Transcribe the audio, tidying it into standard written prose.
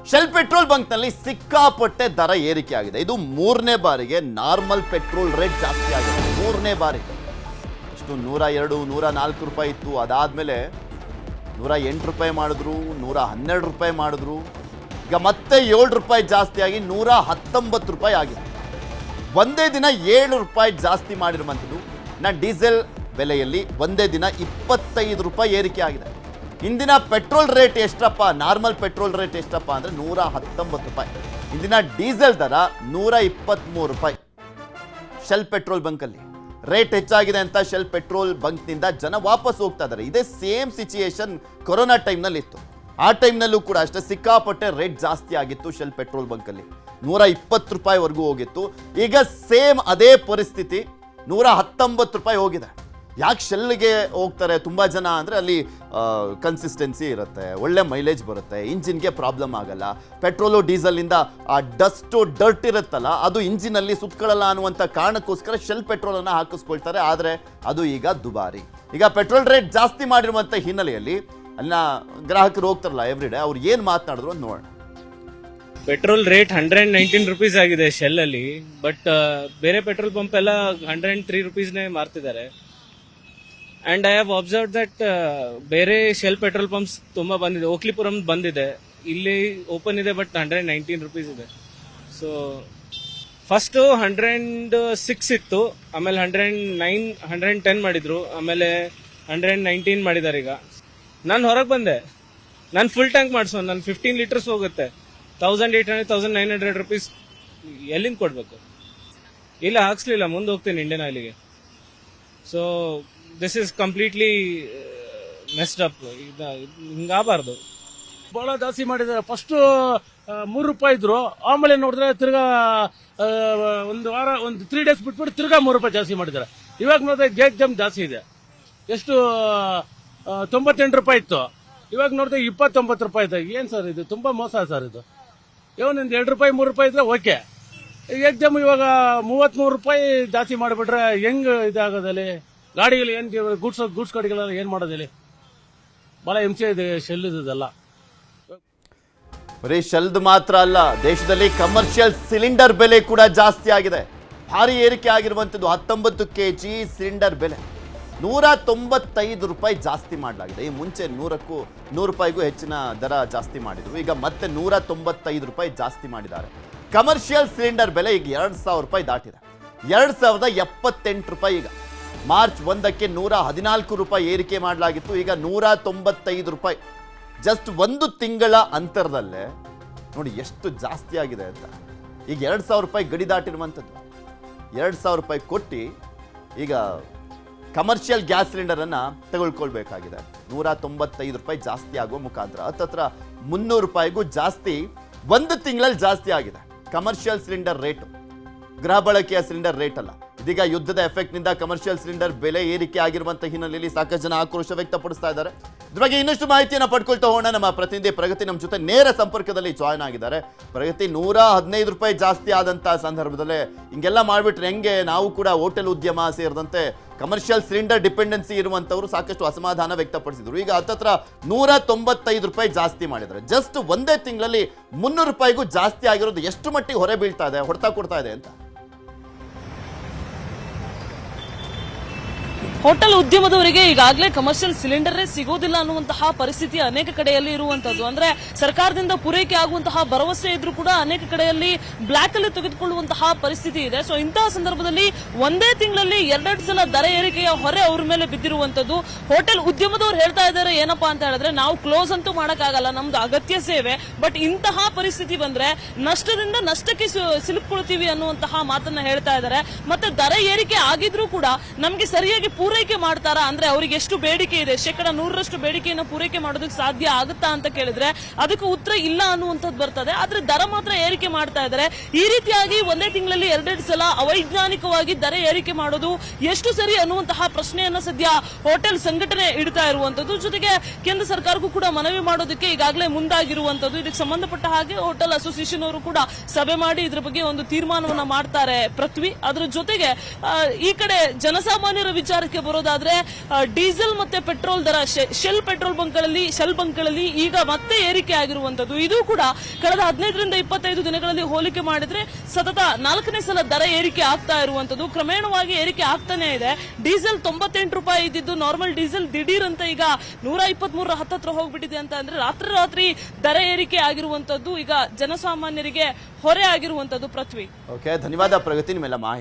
Shell petrol ಬಂಕ್ನಲ್ಲಿ ಸಿಕ್ಕಾಪಟ್ಟೆ ದರ ಏರಿಕೆ ಆಗಿದೆ. ಇದು ಮೂರನೇ ಬಾರಿಗೆ ನಾರ್ಮಲ್ ಪೆಟ್ರೋಲ್ ರೇಟ್ ಜಾಸ್ತಿ ಆಗಿದೆ. ಮೂರನೇ ಬಾರಿ ಇಷ್ಟು 102, 104 ರೂಪಾಯಿ ಇತ್ತು. ಅದಾದಮೇಲೆ 108 ರೂಪಾಯಿ ಮಾಡಿದ್ರು, 112 ರೂಪಾಯಿ ಮಾಡಿದ್ರು. ಈಗ ಮತ್ತೆ 7 ರೂಪಾಯಿ ಜಾಸ್ತಿ ಆಗಿ 119 ರೂಪಾಯಿ ಆಗಿದೆ. ಒಂದೇ ದಿನ 7 ರೂಪಾಯಿ ಜಾಸ್ತಿ ಮಾಡಿರುವಂಥದ್ದು. ಡೀಸೆಲ್ ಬೆಲೆಯಲ್ಲಿ ಒಂದೇ ದಿನ 25 ರೂಪಾಯಿ ಏರಿಕೆ ಆಗಿದೆ. ಇಂದಿನ ಪೆಟ್ರೋಲ್ ರೇಟ್ ಎಷ್ಟಪ್ಪ, ನಾರ್ಮಲ್ ಪೆಟ್ರೋಲ್ ರೇಟ್ ಎಷ್ಟಪ್ಪ ಅಂದರೆ 119 ರೂಪಾಯಿ. ಇಂದಿನ ಡೀಸೆಲ್ ದರ 123 ರೂಪಾಯಿ. ಶೆಲ್ ಪೆಟ್ರೋಲ್ ಬಂಕಲ್ಲಿ ರೇಟ್ ಹೆಚ್ಚಾಗಿದೆ ಅಂತ ಶೆಲ್ ಪೆಟ್ರೋಲ್ ಬಂಕ್ನಿಂದ ಜನ ವಾಪಸ್ ಹೋಗ್ತಾ ಇದ್ದಾರೆ. ಇದೇ ಸೇಮ್ ಸಿಚುಯೇಷನ್ ಕೊರೋನಾ ಟೈಮ್ನಲ್ಲಿ ಇತ್ತು. ಆ ಟೈಮ್ನಲ್ಲೂ ಕೂಡ ಅಷ್ಟೇ ಸಿಕ್ಕಾಪಟ್ಟೆ ರೇಟ್ ಜಾಸ್ತಿ ಆಗಿತ್ತು. ಶೆಲ್ ಪೆಟ್ರೋಲ್ ಬಂಕಲ್ಲಿ 120 ರೂಪಾಯಿವರೆಗೂ ಹೋಗಿತ್ತು. ಈಗ ಸೇಮ್ ಅದೇ ಪರಿಸ್ಥಿತಿ 119 ರೂಪಾಯಿ ಹೋಗಿದೆ. ಯಾಕೆ ಶೆಲ್ಗೆ ಹೋಗ್ತಾರೆ ತುಂಬ ಜನ ಅಂದರೆ ಅಲ್ಲಿ ಕನ್ಸಿಸ್ಟೆನ್ಸಿ ಇರುತ್ತೆ, ಒಳ್ಳೆ ಮೈಲೇಜ್ ಬರುತ್ತೆ, ಇಂಜಿನ್ಗೆ ಪ್ರಾಬ್ಲಮ್ ಆಗಲ್ಲ. ಪೆಟ್ರೋಲು ಡೀಸೆಲಿಂದ ಆ ಡಸ್ಟು ಡರ್ಟ್ ಇರುತ್ತಲ್ಲ ಅದು ಇಂಜಿನಲ್ಲಿ ಸುತ್ಕೊಳ್ಳಲ್ಲ ಅನ್ನುವಂಥ ಕಾರಣಕ್ಕೋಸ್ಕರ ಶೆಲ್ ಪೆಟ್ರೋಲನ್ನು ಹಾಕಿಸ್ಕೊಳ್ತಾರೆ. ಆದರೆ ಅದು ಈಗ ದುಬಾರಿ. ಈಗ ಪೆಟ್ರೋಲ್ ರೇಟ್ ಜಾಸ್ತಿ ಮಾಡಿರುವಂಥ ಹಿನ್ನೆಲೆಯಲ್ಲಿ ಅಲ್ಲಿನ ಗ್ರಾಹಕರು ಹೋಗ್ತಾರಲ್ಲ ಎವ್ರಿಡೇ, ಅವ್ರು ಏನು ಮಾತನಾಡಿದ್ರು ಅಂತ ನೋಡೋಣ. ಪೆಟ್ರೋಲ್ ರೇಟ್ 119 ರುಪೀಸ್ ಆಗಿದೆ ಶೆಲ್ ಅಲ್ಲಿ. ಬಟ್ ಬೇರೆ ಪೆಟ್ರೋಲ್ ಪಂಪ್ ಎಲ್ಲ 103 ರುಪೀಸ್ನೇ ಮಾರ್ತಿದ್ದಾರೆ. And I have observe that ಬೇರೆ ಶೆಲ್ ಪೆಟ್ರೋಲ್ ಪಂಪ್ಸ್ ತುಂಬಾ ಬಂದಿದೆ. ಓಕ್ಲಿಪುರಂ ಬಂದಿದೆ, ಇಲ್ಲಿ ಓಪನ್ ಇದೆ, ಬಟ್ 119 ರುಪೀಸ್ ಇದೆ. ಸೊ ಫಸ್ಟ್ 106 ಇತ್ತು, ಆಮೇಲೆ 109, 110 ಮಾಡಿದ್ರು, ಆಮೇಲೆ 119 ಮಾಡಿದ್ದಾರೆ. ಈಗ ನಾನು ಹೊರಗೆ ಬಂದೆ, ನಾನು ಫುಲ್ ಟ್ಯಾಂಕ್ ಮಾಡಿಸೋ, ನಾನು 15 ಲೀಟರ್ಸ್ ಹೋಗುತ್ತೆ. 1800, 1900 ರುಪೀಸ್ ಎಲ್ಲಿಂದ ಕೊಡ್ಬೇಕು? ಇಲ್ಲ ಹಾಕ್ಸ್ಲಿಲ್ಲ, ಮುಂದೆ ಹೋಗ್ತೀನಿ ಇಂಡಿಯನ್ ಆಯಿಲಿಗೆ. So this is completely messed up. ಹಿಂಗಾಗಬಾರ್ದು. ಬಹಳ ಜಾಸ್ತಿ ಮಾಡಿದ್ದಾರೆ. ಫಸ್ಟ್ 3 ರೂಪಾಯಿ ಇದ್ರು, ಆಮೇಲೆ ನೋಡಿದ್ರೆ ತಿರ್ಗಾ ಒಂದು ವಾರ, ಒಂದು 3 ಡೇಸ್ ಬಿಟ್ಬಿಟ್ಟು ತಿರ್ಗಾ 3 ರೂಪಾಯಿ ಜಾಸ್ತಿ ಮಾಡಿದ್ದಾರೆ. ಇವಾಗ ನೋಡಿದ್ರೆ ಗೇಟ್ ಜಂಪ್ ಜಾಸ್ತಿ ಇದೆ. ಎಷ್ಟು 98 ರೂಪಾಯಿ ಇತ್ತು, ಇವಾಗ ನೋಡಿದ್ರೆ 29 ರೂಪಾಯಿ ಇದೆ. ಏನ್ ಸರ್ ಇದು? ತುಂಬಾ ಮೋಸ ಸರ್ ಇದು. ಇವನಿಂದ 2 ರೂಪಾಯಿ 3 ರೂಪಾಯಿ ಇದ್ರೆ ಓಕೆ. ಎಕ್ದಮ್ ಇವಾಗ 33 ರೂಪಾಯಿ ಜಾಸ್ತಿ ಮಾಡಿಬಿಟ್ರೆ ಹೆಂಗ್ ಇದಾಗೋದಲ್ಲಿ? ಗಾಡಿಗಳು ಏನ್ ಗೂಡ್ಸ್ ಗಾಡಿಗಳೆಲ್ಲ ಏನ್ ಮಾಡೋದಿಲ್ಲ. ಬಹಳ ಹಿಂಸೆ ಇದೆ ಶೆಲ್ ಇದೆಲ್ಲ. ಬರೀ ಶೆಲ್ದ್ ಮಾತ್ರ ಅಲ್ಲ, ದೇಶದಲ್ಲಿ ಕಮರ್ಷಿಯಲ್ ಸಿಲಿಂಡರ್ ಬೆಲೆ ಕೂಡ ಜಾಸ್ತಿ ಆಗಿದೆ. ಭಾರಿ ಏರಿಕೆ ಆಗಿರುವಂಥದ್ದು. 19 kg ಸಿಲಿಂಡರ್ ಬೆಲೆ 195 ರೂಪಾಯಿ ಜಾಸ್ತಿ ಮಾಡಲಾಗಿದೆ. ಈ ಮುಂಚೆ 100 ರೂಪಾಯಿಗೂ ಹೆಚ್ಚಿನ ದರ ಜಾಸ್ತಿ ಮಾಡಿದ್ರು. ಈಗ ಮತ್ತೆ 195 ರೂಪಾಯಿ ಜಾಸ್ತಿ ಮಾಡಿದ್ದಾರೆ. ಕಮರ್ಷಿಯಲ್ ಸಿಲಿಂಡರ್ ಬೆಲೆ ಈಗ 2000 ರೂಪಾಯಿ ದಾಟಿದೆ. 2078 ರೂಪಾಯಿ. ಈಗ ಮಾರ್ಚ್ 1ಕ್ಕೆ 114 ರೂಪಾಯಿ ಏರಿಕೆ ಮಾಡಲಾಗಿತ್ತು. ಈಗ 195 ರೂಪಾಯಿ. ಜಸ್ಟ್ ಒಂದು ತಿಂಗಳ ಅಂತರದಲ್ಲೇ ನೋಡಿ ಎಷ್ಟು ಜಾಸ್ತಿ ಆಗಿದೆ ಅಂತ. ಈಗ 2000 ರೂಪಾಯಿ ಗಡಿ ದಾಟಿರುವಂಥದ್ದು. 2000 ರೂಪಾಯಿ ಕೊಟ್ಟು ಈಗ ಕಮರ್ಷಿಯಲ್ ಗ್ಯಾಸ್ ಸಿಲಿಂಡರನ್ನು ತಗೊಳ್ಕೊಳ್ಬೇಕಾಗಿದೆ. 195 ರೂಪಾಯಿ ಜಾಸ್ತಿ ಆಗುವ ಮುಖಾಂತರ ಹತ್ತತ್ರ 300 ರೂಪಾಯಿಗೂ ಜಾಸ್ತಿ ಒಂದು ತಿಂಗಳಲ್ಲಿ ಜಾಸ್ತಿ ಆಗಿದೆ ಕಮರ್ಷಿಯಲ್ ಸಿಲಿಂಡರ್ ರೇಟು. ಗೃಹ ಬಳಕೆಯ ಸಿಲಿಂಡರ್ ರೇಟ್ ಅಲ್ಲ. ಇದೀಗ ಯುದ್ಧದ ಎಫೆಕ್ಟ್ನಿಂದ ಕಮರ್ಷಿಯಲ್ ಸಿಲಿಂಡರ್ ಬೆಲೆ ಏರಿಕೆ ಆಗಿರುವಂತಹ ಹಿನ್ನೆಲೆಯಲ್ಲಿ ಸಾಕಷ್ಟು ಜನ ಆಕ್ರೋಶ ವ್ಯಕ್ತಪಡಿಸ್ತಾ ಇದ್ದಾರೆ. ಇದ್ರ ಬಗ್ಗೆ ಇನ್ನಷ್ಟು ಮಾಹಿತಿಯನ್ನು ಪಡ್ಕೊಳ್ತಾ ಹೋಗೋಣ. ನಮ್ಮ ಪ್ರತಿನಿಧಿ ಪ್ರಗತಿ ನಮ್ಮ ಜೊತೆ ನೇರ ಸಂಪರ್ಕದಲ್ಲಿ ಜಾಯ್ನ್ ಆಗಿದ್ದಾರೆ. ಪ್ರಗತಿ, 115 ರೂಪಾಯಿ ಜಾಸ್ತಿ ಆದಂಥ ಸಂದರ್ಭದಲ್ಲೇ ಹಿಂಗೆಲ್ಲ ಮಾಡಿಬಿಟ್ರೆ ಹೆಂಗೆ? ನಾವು ಕೂಡ ಹೋಟೆಲ್ ಉದ್ಯಮ ಸೇರಿದಂತೆ ಕಮರ್ಷಿಯಲ್ ಸಿಲಿಂಡರ್ ಡಿಪೆಂಡೆನ್ಸಿ ಇರುವಂಥವರು ಸಾಕಷ್ಟು ಅಸಮಾಧಾನ ವ್ಯಕ್ತಪಡಿಸಿದ್ರು. ಈಗ ಹತ್ತತ್ರ 195 ರೂಪಾಯಿ ಜಾಸ್ತಿ ಮಾಡಿದ್ದಾರೆ. ಜಸ್ಟ್ ಒಂದೇ ತಿಂಗಳಲ್ಲಿ 300 ರೂಪಾಯಿಗೂ ಜಾಸ್ತಿ ಆಗಿರೋದು ಎಷ್ಟು ಮಟ್ಟಿಗೆ ಹೊರೆ ಬೀಳ್ತಾ ಇದೆ, ಹೊಡೆತ ಕೊಡ್ತಾ ಇದೆ ಅಂತ? ಹೋಟೆಲ್ ಉದ್ಯಮದವರಿಗೆ ಈಗಾಗಲೇ ಕಮರ್ಷಿಯಲ್ ಸಿಲಿಂಡರೇ ಸಿಗೋದಿಲ್ಲ ಅನ್ನುವಂತಹ ಪರಿಸ್ಥಿತಿ ಅನೇಕ ಕಡೆಯಲ್ಲಿ ಇರುವಂತದ್ದು. ಅಂದ್ರೆ ಸರ್ಕಾರದಿಂದ ಪೂರೈಕೆ ಆಗುವಂತಹ ಭರವಸೆ ಇದ್ರೂ ಕೂಡ ಅನೇಕ ಕಡೆಯಲ್ಲಿ ಬ್ಲಾಕ್ ಅಲ್ಲಿ ತೆಗೆದುಕೊಳ್ಳುವಂತಹ ಪರಿಸ್ಥಿತಿ ಇದೆ. ಸೊ ಇಂತಹ ಸಂದರ್ಭದಲ್ಲಿ ಒಂದೇ ತಿಂಗಳಲ್ಲಿ 2 ಸಲ ದರ ಏರಿಕೆಯ ಹೊರೆ ಅವ್ರ ಮೇಲೆ ಬಿದ್ದಿರುವಂತದ್ದು. ಹೋಟೆಲ್ ಉದ್ಯಮದವರು ಹೇಳ್ತಾ ಇದ್ದಾರೆ ಏನಪ್ಪಾ ಅಂತ ಹೇಳಿದ್ರೆ, ನಾವು ಕ್ಲೋಸ್ ಅಂತೂ ಮಾಡಕ್ಕಾಗಲ್ಲ, ನಮ್ದು ಅಗತ್ಯ ಸೇವೆ, ಬಟ್ ಇಂತಹ ಪರಿಸ್ಥಿತಿ ಬಂದ್ರೆ ನಷ್ಟದಿಂದ ನಷ್ಟಕ್ಕೆ ಸಿಲುಕೊಳ್ತೀವಿ ಅನ್ನುವಂತಹ ಮಾತನ್ನ ಹೇಳ್ತಾ ಇದ್ದಾರೆ. ಮತ್ತೆ ದರ ಏರಿಕೆ ಆಗಿದ್ರೂ ಕೂಡ ನಮ್ಗೆ ಸರಿಯಾಗಿ ಪೂರೈಕೆ ಮಾಡ್ತಾರಾ ಅಂದ್ರೆ ಅವರಿಗೆ ಎಷ್ಟು ಬೇಡಿಕೆ ಇದೆ, 100% ಬೇಡಿಕೆಯನ್ನು ಪೂರೈಕೆ ಮಾಡೋದಕ್ಕೆ ಸಾಧ್ಯ ಆಗುತ್ತಾ ಅಂತ ಕೇಳಿದ್ರೆ ಅದಕ್ಕೆ ಉತ್ತರ ಇಲ್ಲ ಅನ್ನುವಂಥದ್ದು ಬರ್ತದೆ. ಆದ್ರೆ ದರ ಮಾತ್ರ ಏರಿಕೆ ಮಾಡ್ತಾ ಇದ್ದಾರೆ. ಈ ರೀತಿಯಾಗಿ ಒಂದೇ ತಿಂಗಳಲ್ಲಿ 2 ಸಲ ಅವೈಜ್ಞಾನಿಕವಾಗಿ ದರ ಏರಿಕೆ ಮಾಡೋದು ಎಷ್ಟು ಸರಿ ಅನ್ನುವಂತಹ ಪ್ರಶ್ನೆಯನ್ನ ಸದ್ಯ ಹೋಟೆಲ್ ಸಂಘಟನೆ ಇಡ್ತಾ ಇರುವಂತದ್ದು. ಜೊತೆಗೆ ಕೇಂದ್ರ ಸರ್ಕಾರಕ್ಕೂ ಕೂಡ ಮನವಿ ಮಾಡೋದಕ್ಕೆ ಈಗಾಗಲೇ ಮುಂದಾಗಿರುವಂತದ್ದು. ಇದಕ್ಕೆ ಸಂಬಂಧಪಟ್ಟ ಹಾಗೆ ಹೋಟೆಲ್ ಅಸೋಸಿಯೇಷನ್ ಅವರು ಕೂಡ ಸಭೆ ಮಾಡಿ ಇದ್ರ ಬಗ್ಗೆ ಒಂದು ತೀರ್ಮಾನವನ್ನ ಮಾಡ್ತಾರೆ ಪೃಥ್ವಿ. ಅದರ ಜೊತೆಗೆ ಈ ಕಡೆ ಜನಸಾಮಾನ್ಯರ ವಿಚಾರಕ್ಕೆ ವಿಚಾರಕ್ಕೆ ಬರೋದಾದ್ರೆ ಡೀಸೆಲ್ ಮತ್ತೆ ಪೆಟ್ರೋಲ್ ದರ ಶೆಲ್ ಪೆಟ್ರೋಲ್ ಬಂಕ್ಗಳಲ್ಲಿ ಈಗ ಮತ್ತೆ ಏರಿಕೆ ಆಗಿರುವಂತದ್ದು. ಇದು ಕೂಡ ಕಳೆದ 15ರಿಂದ 25 ದಿನಗಳಲ್ಲಿ ಹೋಲಿಕೆ ಮಾಡಿದ್ರೆ ಸತತ 4ನೇ ಸಲ ದರ ಏರಿಕೆ ಆಗ್ತಾ ಇರುವಂತದ್ದು. ಕ್ರಮೇಣವಾಗಿ ಏರಿಕೆ ಆಗ್ತಾನೆ ಇದೆ. ಡೀಸೆಲ್ 98 ರೂಪಾಯಿ ಇದ್ದಿದ್ದು ನಾರ್ಮಲ್ ಡೀಸೆಲ್ ದಿಢೀರ್ ಅಂತ ಈಗ 123 ಹತ್ತತ್ರ ಹೋಗ್ಬಿಟ್ಟಿದೆ ಅಂತ ಅಂದ್ರೆ ರಾತ್ರಿ ದರ ಏರಿಕೆ ಆಗಿರುವಂತದ್ದು ಈಗ ಜನಸಾಮಾನ್ಯರಿಗೆ ಹೊರೆ ಆಗಿರುವಂತದ್ದು. ಪೃಥ್ವಿ, ಓಕೆ, ಧನ್ಯವಾದ ಪ್ರಗತಿ ನಿಮ್ಮೆಲ್ಲ ಮಾಹಿತಿ